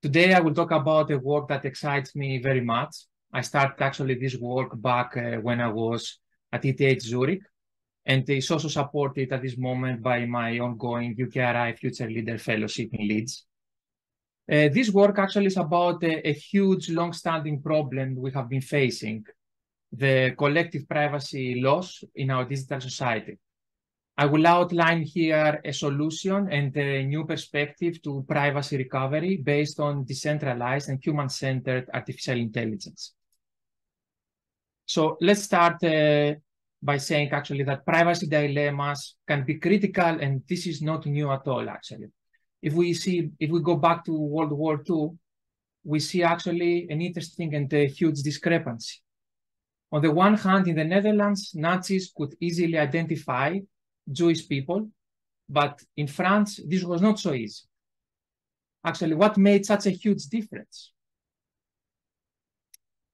Today, I will talk about a work that excites me very much. I started actually this work back when I was at ETH Zurich, and it's also supported at this moment by my ongoing UKRI Future Leader Fellowship in Leeds. This work actually is about a huge, long-standing problem we have been facing, the collective privacy loss in our digital society. I will outline here a solution and a new perspective to privacy recovery based on decentralized and human-centered artificial intelligence. So let's start by saying actually that privacy dilemmas can be critical, and this is not new at all actually. If we go back to World War II, we see actually an interesting and huge discrepancy. On the one hand, in the Netherlands, Nazis could easily identify Jewish people, but in France, this was not so easy. Actually, what made such a huge difference?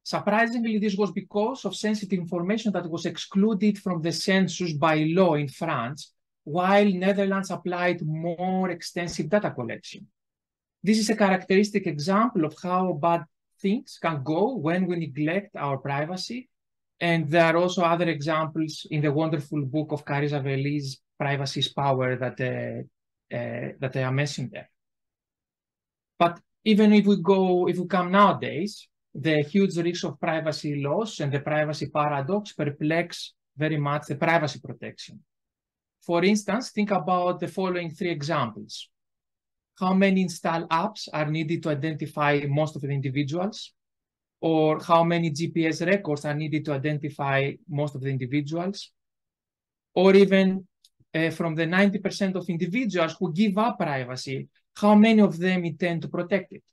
Surprisingly, this was because of sensitive information that was excluded from the census by law in France, while Netherlands applied more extensive data collection. This is a characteristic example of how bad things can go when we neglect our privacy. And there are also other examples in the wonderful book of Carissa Veli's Privacy is Power that I am mentioning there. But even if we come nowadays, the huge risk of privacy loss and the privacy paradox perplex very much the privacy protection. For instance, think about the following three examples. How many installed apps are needed to identify most of the individuals? Or how many GPS records are needed to identify most of the individuals? Or even from the 90% of individuals who give up privacy, how many of them intend to protect it?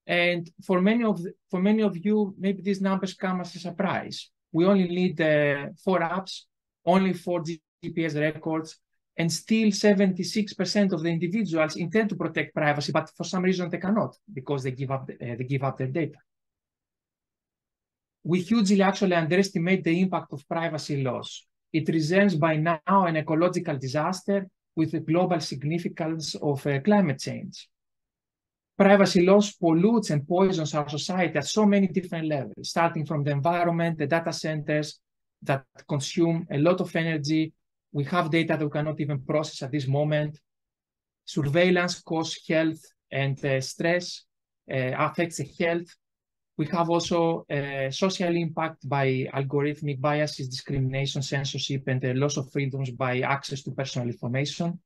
And for many of you, maybe these numbers come as a surprise. We only need 4 apps, only 4 GPS records, and still 76% of the individuals intend to protect privacy, but for some reason they cannot because they give up their data. We hugely actually underestimate the impact of privacy loss. It resembles by now an ecological disaster with the global significance of climate change. Privacy loss pollutes and poisons our society at so many different levels, starting from the environment, the data centers that consume a lot of energy. We have data that we cannot even process at this moment. Surveillance causes health and stress, affects the health. We have also social impact by algorithmic biases, discrimination, censorship, and the loss of freedoms by access to personal information.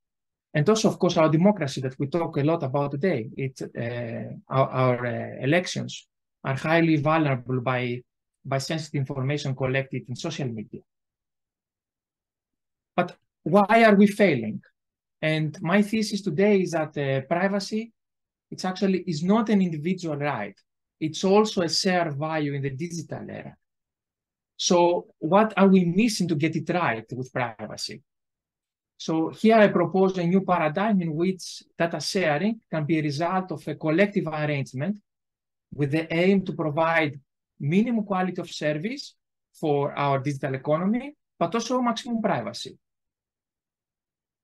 And also, of course, our democracy that we talk a lot about today. Our elections are highly vulnerable by sensitive information collected in social media. But why are we failing? And my thesis today is that privacy, it's actually is not an individual right. It's also a shared value in the digital era. So what are we missing to get it right with privacy? So here I propose a new paradigm in which data sharing can be a result of a collective arrangement with the aim to provide minimum quality of service for our digital economy, but also maximum privacy.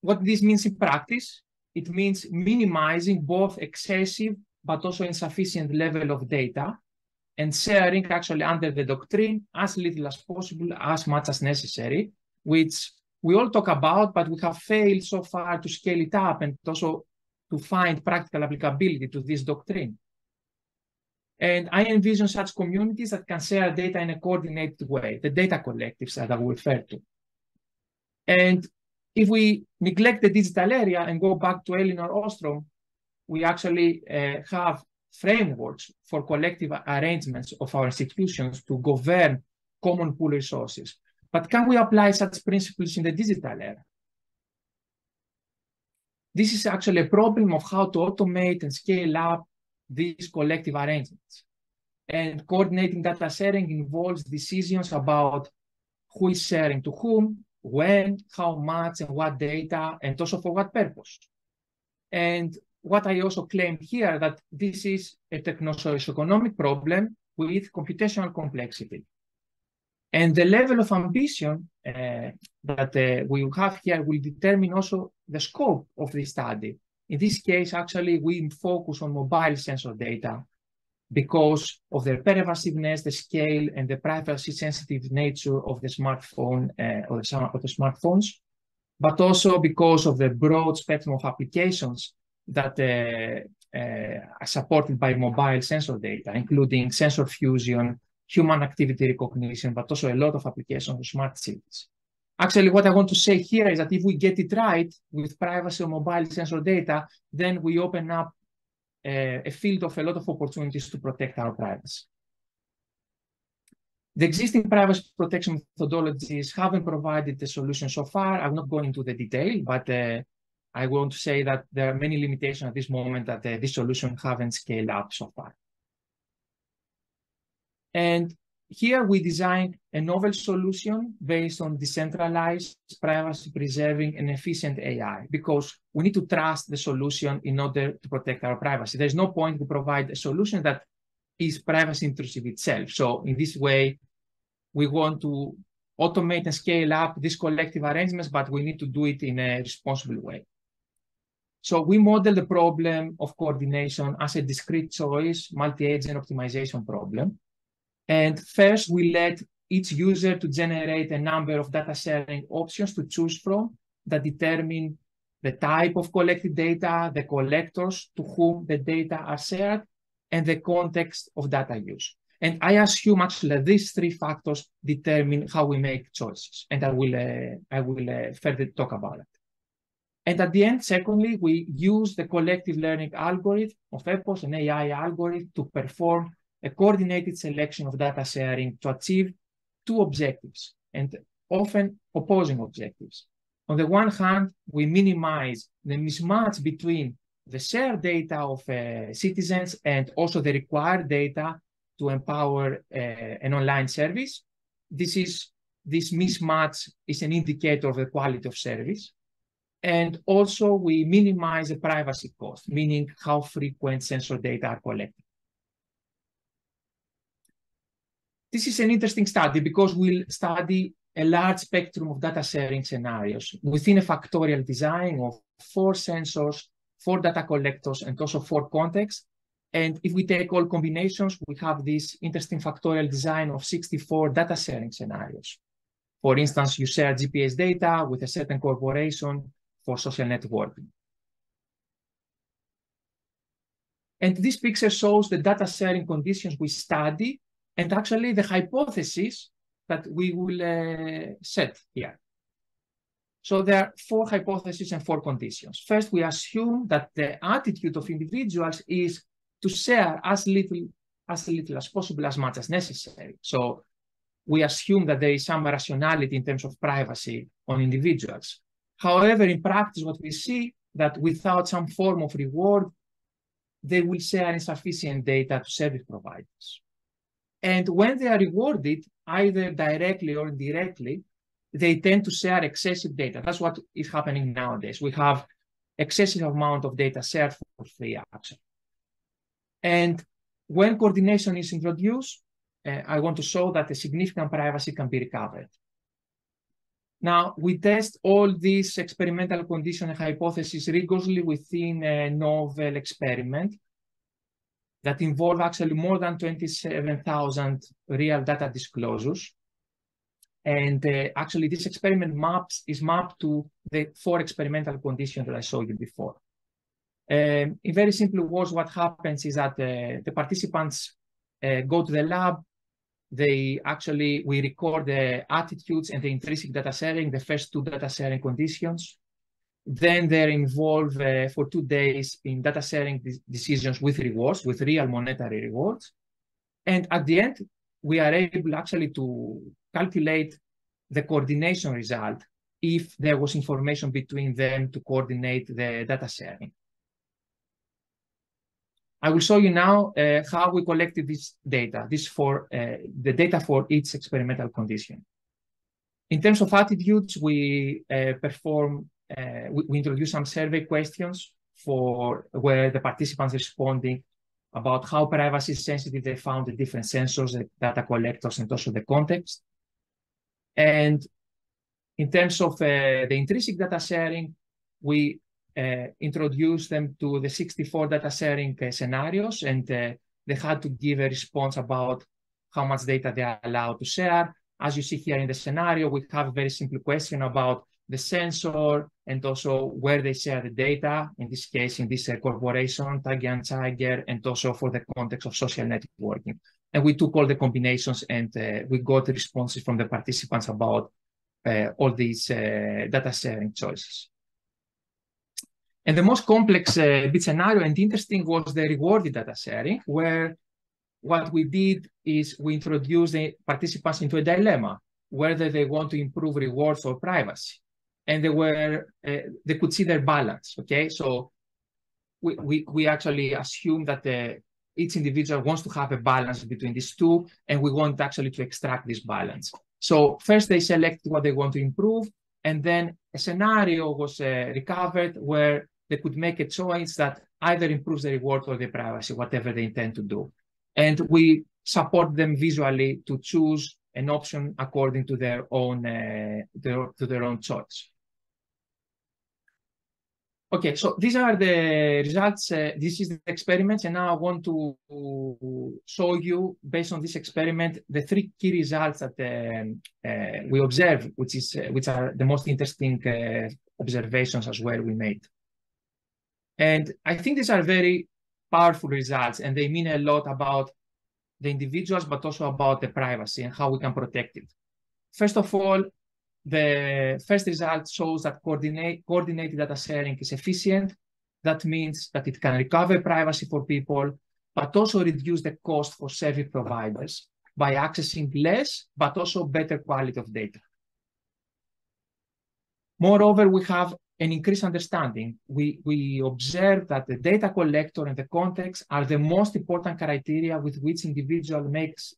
What this means in practice, it means minimizing both excessive but also insufficient level of data, and sharing actually under the doctrine as little as possible, as much as necessary, which we all talk about, but we have failed so far to scale it up and also to find practical applicability to this doctrine. And I envision such communities that can share data in a coordinated way, the data collectives that I will refer to. And if we neglect the digital area and go back to Elinor Ostrom, we actually have frameworks for collective arrangements of our institutions to govern common pool resources. But can we apply such principles in the digital era? This is actually a problem of how to automate and scale up these collective arrangements. And coordinating data sharing involves decisions about who is sharing to whom, when, how much, and what data, and also for what purpose. And what I also claim here that this is a techno-socioeconomic problem with computational complexity. And the level of ambition that we have here will determine also the scope of the study In this case, actually, we focus on mobile sensor data because of their pervasiveness, the scale, and the privacy-sensitive nature of the smartphone or the smartphones, but also because of the broad spectrum of applications that are supported by mobile sensor data, including sensor fusion, human activity recognition, but also a lot of applications of smart cities. Actually, what I want to say here is that if we get it right with privacy on mobile sensor data, then we open up a field of a lot of opportunities to protect our privacy. The existing privacy protection methodologies haven't provided the solution so far. I'm not going into the detail, but I want to say that there are many limitations at this moment that this solution haven't scaled up so far. And here we designed a novel solution based on decentralized, privacy-preserving, and efficient AI, because we need to trust the solution in order to protect our privacy. There's no point to provide a solution that is privacy intrusive itself. So in this way, we want to automate and scale up these collective arrangements, but we need to do it in a responsible way. So we model the problem of coordination as a discrete choice, multi-agent optimization problem. And first, we let each user to generate a number of data sharing options to choose from that determine the type of collected data, the collectors to whom the data are shared, and the context of data use. And I assume actually that these three factors determine how we make choices. And I will further talk about it. And at the end, secondly, we use the collective learning algorithm of EPOS, an AI algorithm, to perform a coordinated selection of data sharing to achieve two objectives, and often opposing objectives. On the one hand, we minimize the mismatch between the shared data of citizens and also the required data to empower an online service. This mismatch is an indicator of the quality of service. And also we minimize the privacy cost, meaning how frequent sensor data are collected. This is an interesting study because we'll study a large spectrum of data sharing scenarios within a factorial design of 4 sensors, 4 data collectors, and also 4 contexts. And if we take all combinations, we have this interesting factorial design of 64 data sharing scenarios. For instance, you share GPS data with a certain corporation for social networking. And this picture shows the data sharing conditions we study and actually the hypothesis that we will set here. So there are 4 hypotheses and 4 conditions. First, we assume that the attitude of individuals is to share as little as possible, as much as necessary. So we assume that there is some rationality in terms of privacy on individuals. However, in practice, what we see that without some form of reward, they will share insufficient data to service providers. And when they are rewarded, either directly or indirectly, they tend to share excessive data. That's what is happening nowadays. We have excessive amount of data shared for free action. And when coordination is introduced, I want to show that a significant privacy can be recovered. Now, we test all these experimental condition and hypotheses rigorously within a novel experiment that involve actually more than 27,000 real data disclosures. And actually, this experiment is mapped to the 4 experimental conditions that I showed you before. In very simple words, what happens is that the participants go to the lab. We record the attitudes and the intrinsic data sharing, the first 2 data sharing conditions. Then they're involved for 2 days in data sharing decisions with rewards, with real monetary rewards. And at the end, we are able actually to calculate the coordination result if there was information between them to coordinate the data sharing. I will show you now how we collected this data, the data for each experimental condition. In terms of attitudes, we introduce some survey questions where the participants responding about how privacy sensitive they found the different sensors, the data collectors, and also the context. And in terms of the intrinsic data sharing, we introduced them to the 64 data sharing scenarios, and they had to give a response about how much data they are allowed to share. As you see here in the scenario, we have a very simple question about the sensor and also where they share the data, in this case, in this corporation, Tiger & Tiger, and also for the context of social networking. And we took all the combinations and we got responses from the participants about all these data sharing choices. And the most complex bit scenario and interesting was the rewarded data sharing, where what we did is we introduced the participants into a dilemma, whether they want to improve rewards or privacy. And they could see their balance, okay? So we actually assume that each individual wants to have a balance between these two, and we want actually to extract this balance. So first they select what they want to improve, and then a scenario was recovered where they could make a choice that either improves the reward or the privacy, whatever they intend to do. And we support them visually to choose an option according to their own choice. Okay, so these are the results. This is the experiments, and now I want to show you, based on this experiment, the 3 key results that we observe, which are the most interesting observations as well we made. And I think these are very powerful results, and they mean a lot about the individuals, but also about the privacy and how we can protect it. First of all, the first result shows that coordinated data sharing is efficient. That means that it can recover privacy for people, but also reduce the cost for service providers by accessing less, but also better quality of data. Moreover, we have an increased understanding. We observe that the data collector and the context are the most important criteria with which individuals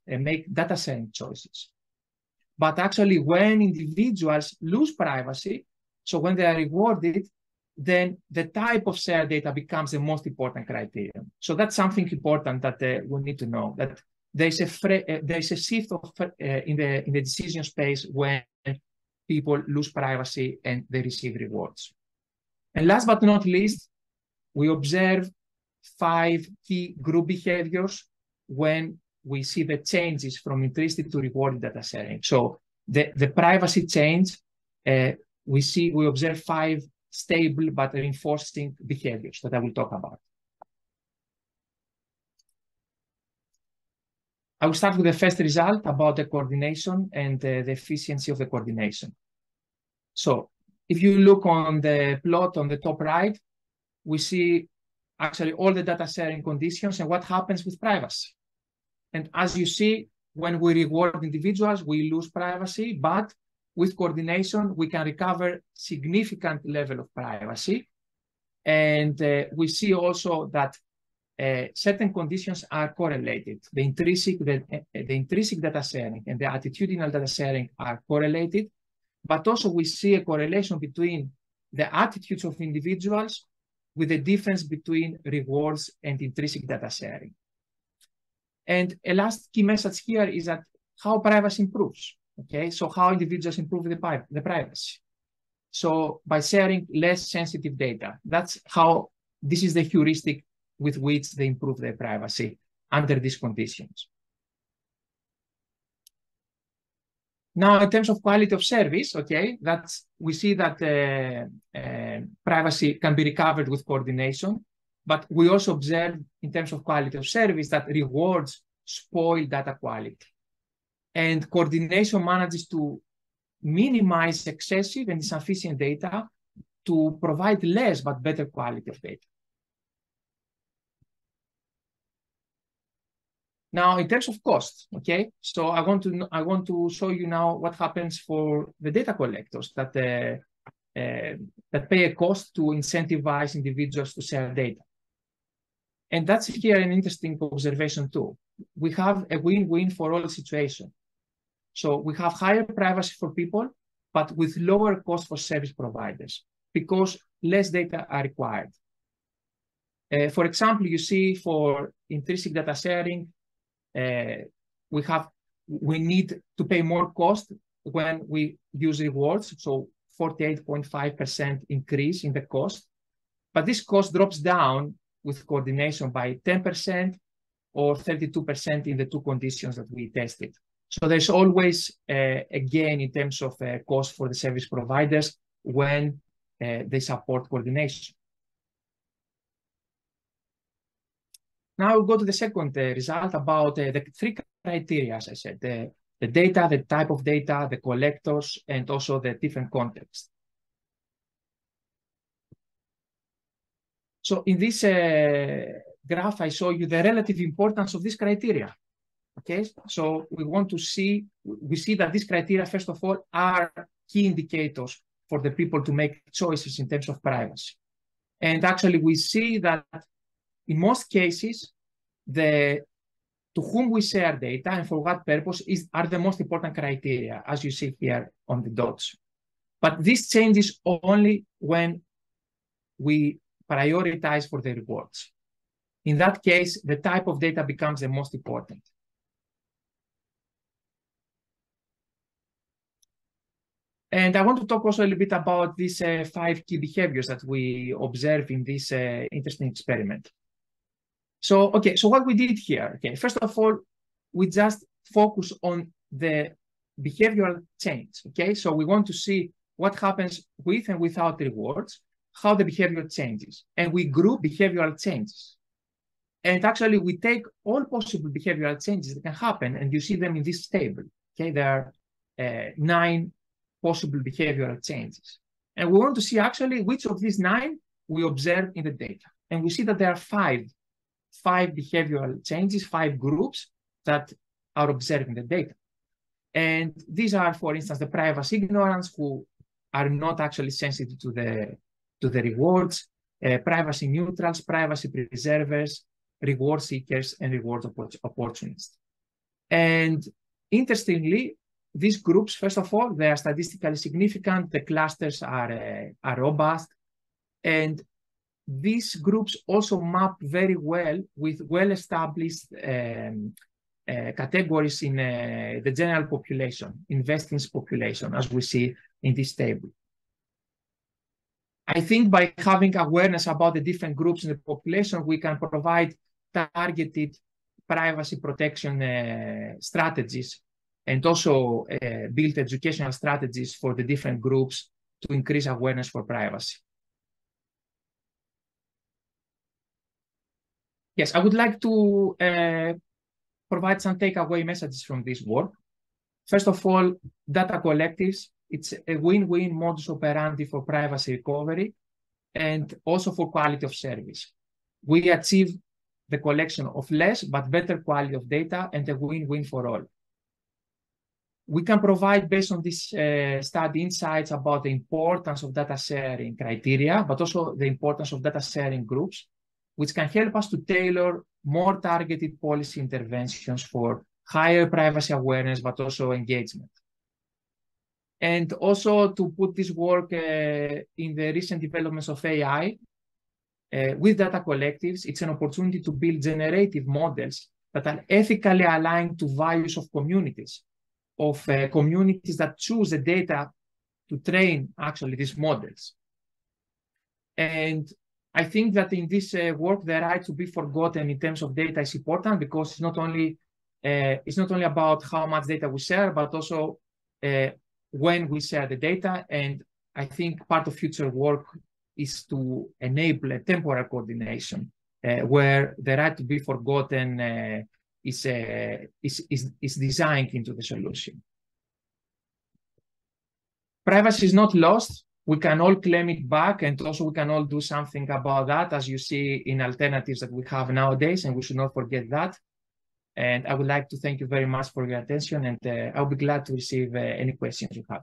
make data sharing choices. But actually, when individuals lose privacy, so when they are rewarded, then the type of shared data becomes the most important criterion. So that's something important that we need to know, that there's a shift in the decision space when people lose privacy and they receive rewards. And last but not least, we observe 5 key group behaviors when we see the changes from intrinsic to rewarded data sharing. So the privacy change, we observe 5 stable but reinforcing behaviors that I will talk about. I will start with the first result about the coordination and the efficiency of the coordination. So if you look on the plot on the top right, we see actually all the data sharing conditions and what happens with privacy. And as you see, when we reward individuals, we lose privacy, but with coordination, we can recover significant level of privacy. And we see also that certain conditions are correlated. The intrinsic data sharing and the attitudinal data sharing are correlated, but also we see a correlation between the attitudes of individuals with the difference between rewards and intrinsic data sharing. And a last key message here is that how privacy improves, okay? So how individuals improve the privacy. So by sharing less sensitive data, that's how, this is the heuristic with which they improve their privacy under these conditions. Now, in terms of quality of service, okay, we see that privacy can be recovered with coordination, but we also observe in terms of quality of service that rewards spoil data quality. And coordination manages to minimize excessive and insufficient data to provide less but better quality of data. Now, in terms of cost, okay, so I want to show you now what happens for the data collectors that pay a cost to incentivize individuals to share data. And that's here an interesting observation too. We have a win-win for all situation. So we have higher privacy for people, but with lower cost for service providers because less data are required. For example, you see for intrinsic data sharing, we need to pay more cost when we use rewards, so 48.5% increase in the cost. But this cost drops down with coordination by 10% or 32% in the two conditions that we tested. So there's always a gain in terms of cost for the service providers when they support coordination. Now we'll go to the second result about the three criteria, as I said, the data, the type of data, the collectors, and also the different contexts. So in this graph, I show you the relative importance of this criteria. Okay, so we see that these criteria, first of all, are key indicators for the people to make choices in terms of privacy. And actually, we see that in most cases, to whom we share data and for what purpose are the most important criteria, as you see here on the dots. But this changes only when we prioritize for the rewards. In that case, the type of data becomes the most important. And I want to talk also a little bit about these 5 key behaviors that we observe in this interesting experiment. So, okay, so what we did here, okay, first of all, we just focus on the behavioral change, okay? So we want to see what happens with and without rewards, how the behavior changes, and we group behavioral changes. And actually, we take all possible behavioral changes that can happen, and you see them in this table, okay? There are 9 possible behavioral changes. And we want to see actually which of these 9 we observe in the data. And we see that there are 5 behavioral changes, 5 groups that are observed in the data. And these are, for instance, the privacy ignorance, who are not actually sensitive to the rewards, privacy neutrals, privacy preservers, reward seekers, and reward opportunists. And interestingly, these groups, first of all, they are statistically significant. The clusters are robust. And these groups also map very well with well-established categories in the general population, investing population, as we see in this table. I think by having awareness about the different groups in the population, we can provide targeted privacy protection strategies and also build educational strategies for the different groups to increase awareness for privacy. Yes, I would like to provide some takeaway messages from this work. First of all, data collectives, it's a win-win modus operandi for privacy recovery and also for quality of service. We achieve the collection of less but better quality of data and a win-win for all. We can provide, based on this study, insights about the importance of data sharing criteria, but also the importance of data sharing groups, which can help us to tailor more targeted policy interventions for higher privacy awareness, but also engagement. And also to put this work in the recent developments of AI, with data collectives, it's an opportunity to build generative models that are ethically aligned to values of communities that choose the data to train actually these models. And I think that in this work, the right to be forgotten in terms of data is important, because it's not only about how much data we share, but also when we share the data. And I think part of future work is to enable a temporal coordination where the right to be forgotten is designed into the solution. Privacy is not lost. We can all claim it back, and also we can all do something about that, as you see in alternatives that we have nowadays, and we should not forget that. And I would like to thank you very much for your attention, and I'll be glad to receive any questions you have.